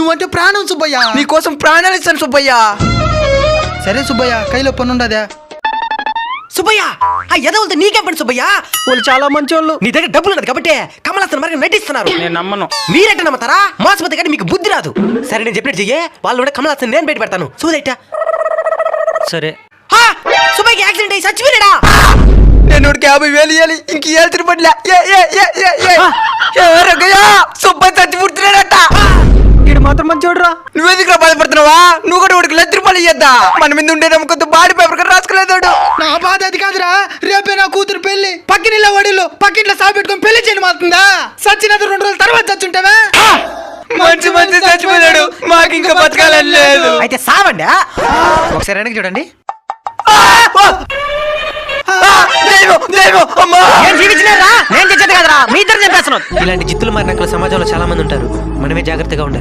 నువ్వంటే ప్రాణం సుబ్బయ్య. నీకోసం ప్రాణాలు ఇస్తాను సుబ్బయ్య. సరే సుబ్బయ్య, కైలో పని ఉండదా? సుబ్బయ్య ఆ ఎదవులతో నీకేం పని సుబ్బయ్య? వాళ్ళు చాలా మంచోళ్ళు. నీ దగ్గర డబ్బులు ఉన్నది కాబట్టి కమలాసన్ మరి నటిస్తున్నారు. నేను నమ్మను. మీరెట్ట నమ్ముతారా? మోసపోతే కానీ మీకు బుద్ధి రాదు. సరే నేను చెప్పినట్టు చెయ్యే, వాళ్ళు కూడా కమలాసన్ నేను బయట పెడతాను. చూదేట సరే. సుబ్బయ్యకి యాక్సిడెంట్ అయ్యి చచ్చిపోయాడా? నేను 50,000 ఇవ్వాలి, ఇంక ఇవ్వాలి తిరుపతిలే. సుబ్బయ్య చచ్చి పుడుతున్నాడట. ఇడు మాత్రం మంచోడురా. నువ్వెందుకు బాధపడుతున్నావా? నువ్వు కూడా 1,00,000 రూపాయలు ఇయ్యద్దా? మన మీద ఉండే నమ్మకంతో బాడీ పేపర్ కూడా రాసుకోలేదు. నా బాధ అది కాదురా, రేపే నా కూతురు పెళ్లి. పక్కినిళ్ళ వడిలో పక్కింట్లో సాగు పెట్టుకొని పెళ్లి చేయడం అవుతుందా? సచ్చినంత 2 రోజుల తర్వాత చచ్చుంటావా? మంచి మంచి చచ్చిపోయాడు, మాకు ఇంకా బతకాలని లేదు. అయితే సావండి. ఒకసారి వెనక్కి చూడండి. నేను జీవించలేరా? నేను చచ్చేది కదరా, మీ ఇద్దరు చంపేస్తున్నాను. ఇలాంటి జిత్తులు మారిన సమాజంలో చాలా మంది ఉంటారు. మనమే జాగ్రత్తగా ఉండాలి.